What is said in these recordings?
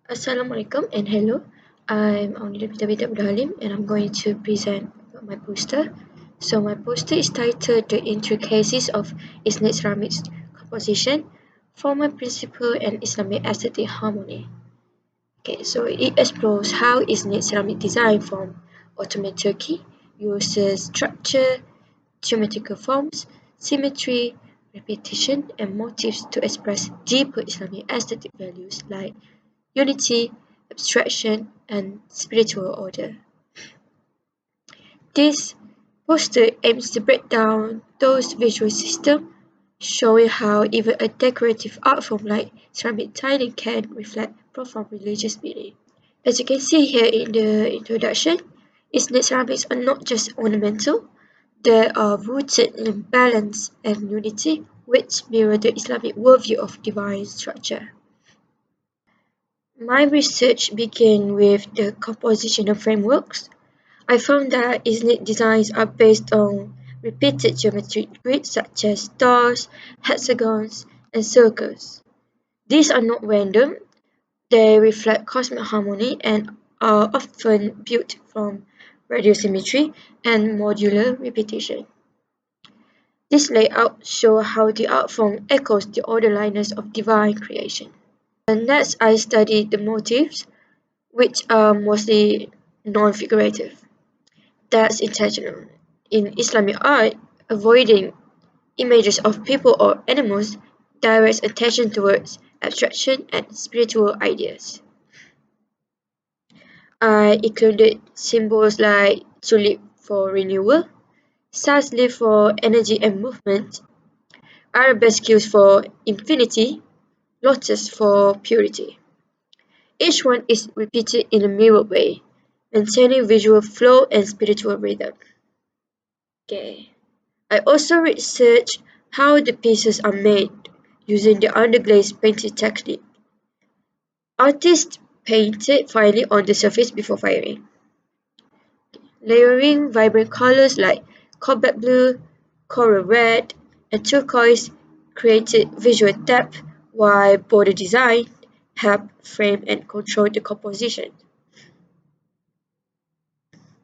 Assalamualaikum and hello. I'm Aunida Pita Abdul Halim and I'm going to present my poster. So my poster is titled The Intricacies of Iznik Ceramic's Composition, Formal Principle and Islamic Aesthetic Harmony. Okay, so it explores how Iznik ceramic design from Ottoman Turkey uses structure, geometrical forms, symmetry, repetition, and motifs to express deeper Islamic aesthetic values like unity, abstraction, and spiritual order. This poster aims to break down those visual systems, showing how even a decorative art form like ceramic tiling can reflect profound religious meaning. As you can see here in the introduction, Islamic ceramics are not just ornamental, they are rooted in balance and unity, which mirror the Islamic worldview of divine structure. My research began with the compositional frameworks. I found that Islamic designs are based on repeated geometric grids such as stars, hexagons, and circles. These are not random, they reflect cosmic harmony and are often built from radial symmetry and modular repetition. This layout shows how the art form echoes the orderliness of divine creation. And next, I studied the motifs, which are mostly non-figurative. That's intentional. In Islamic art, avoiding images of people or animals directs attention towards abstraction and spiritual ideas. I included symbols like tulip for renewal, stars leaf for energy and movement, arabesques for infinity, lotus for purity. Each one is repeated in a mirrored way, maintaining visual flow and spiritual rhythm. Okay. I also researched how the pieces are made using the underglaze painting technique. Artists painted finely on the surface before firing, layering vibrant colors like cobalt blue, coral red, and turquoise created visual depth, while border design helped frame and control the composition.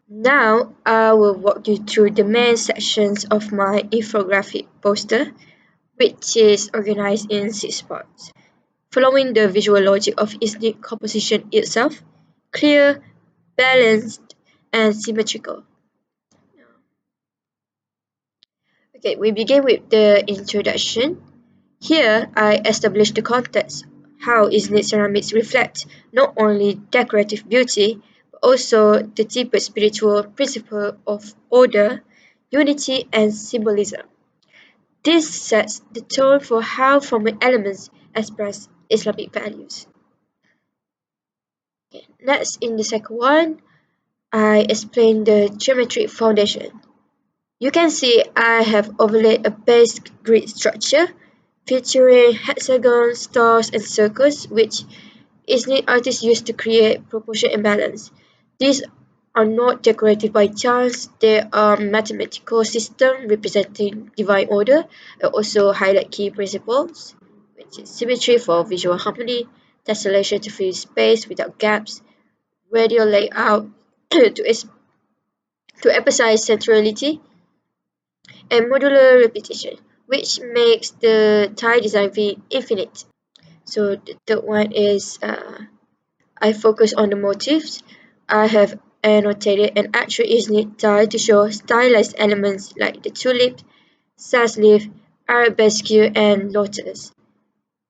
Now I will walk you through the main sections of my infographic poster, which is organized in 6 parts, following the visual logic of ethnic composition itself: clear, balanced, and symmetrical. Okay, we begin with the introduction. Here, I establish the context, how Islamic ceramics reflect not only decorative beauty, but also the deeper spiritual principle of order, unity, and symbolism. This sets the tone for how formal elements express Islamic values. Okay, next, in the second one, I explain the geometric foundation. You can see I have overlaid a base grid structure featuring hexagons, stars, and circles, which Islamic artists use to create proportion and balance. These are not decorative by chance, they are mathematical systems representing divine order and also highlight key principles, which is symmetry for visual harmony, tessellation to fill space without gaps, radial layout to emphasize centrality, and modular repetition, which makes the tile design feel infinite. So the third one is I focus on the motifs. I have annotated an actual Iznik tile to show stylized elements like the tulip, sans leaf, arabesque, and lotus.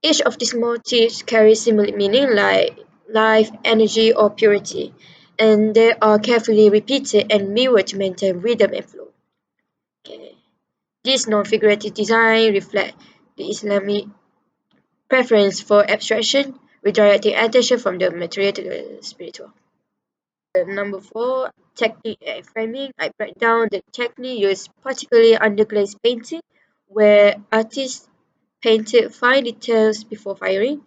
Each of these motifs carries similar meaning like life, energy, or purity, and they are carefully repeated and mirrored to maintain rhythm and flow. Okay. This non-figurative design reflects the Islamic preference for abstraction, redirecting attention from the material to the spiritual. Number 4, technique and framing. I break down the technique used particularly under glaze painting, where artists painted fine details before firing.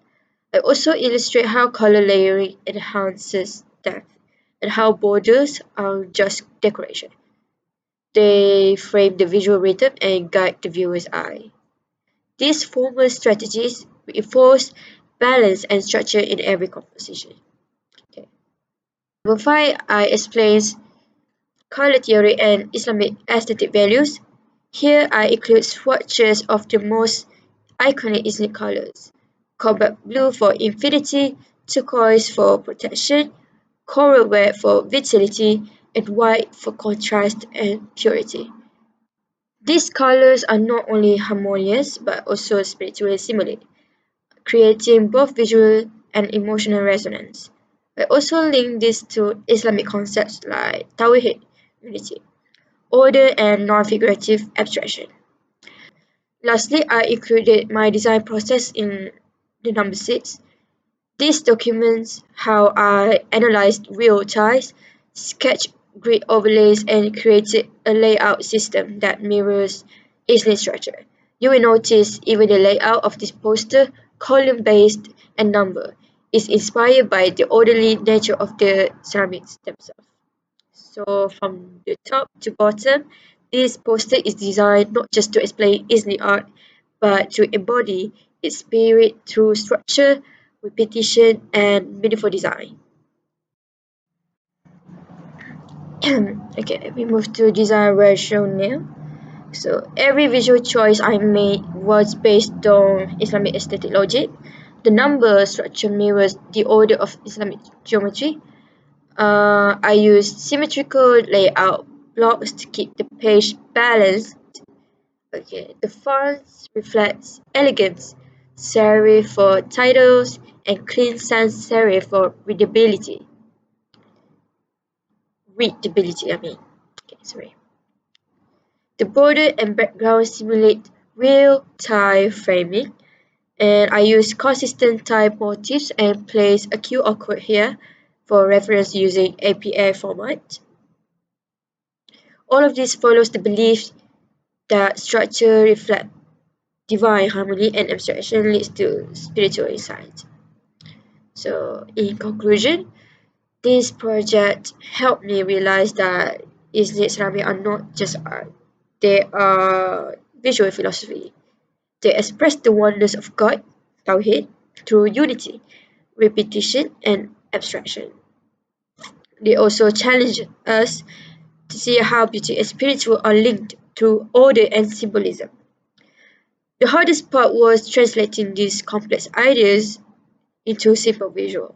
I also illustrate how color layering enhances depth and how borders are just decoration. They frame the visual rhythm and guide the viewer's eye. These formal strategies reinforce balance, and structure in every composition. Okay. Number 5, I explains color theory and Islamic aesthetic values. Here I include swatches of the most iconic Iznik colors: cobalt blue for infinity, turquoise for protection, coral red for vitality, and white for contrast and purity. These colors are not only harmonious but also spiritually similar, creating both visual and emotional resonance. I also link this to Islamic concepts like Tawhid, unity, order, and non-figurative abstraction. Lastly, I included my design process in the number 6. This documents how I analyzed real tiles, sketched grid overlays, and created a layout system that mirrors Islamic structure. You will notice even the layout of this poster, column-based and number, is inspired by the orderly nature of the ceramics themselves. So from the top to bottom, this poster is designed not just to explain Islamic art, but to embody its spirit through structure, repetition, and meaningful design. Okay, we move to design ratio now. So every visual choice I made was based on Islamic aesthetic logic. The number structure mirrors the order of Islamic geometry. I used symmetrical layout blocks to keep the page balanced. Okay, the fonts reflects elegance, serif for titles, and clean sans serif for readability. Readability, I mean. Okay, sorry. The border and background simulate real tile framing, and I use consistent type motifs and place a QR code here for reference using APA format. All of this follows the belief that structure reflects divine harmony and abstraction leads to spiritual insight. So, in conclusion, this project helped me realize that Islamic ceramic are not just art, they are visual philosophy. They express the wonders of God, Tawhid, through unity, repetition, and abstraction. They also challenge us to see how beauty and spiritual are linked through order and symbolism. The hardest part was translating these complex ideas into simple visual.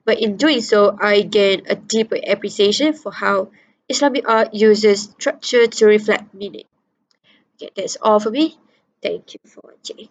But in doing so, I gained a deeper appreciation for how Islamic art uses structure to reflect meaning. Okay, that's all for me. Thank you for watching.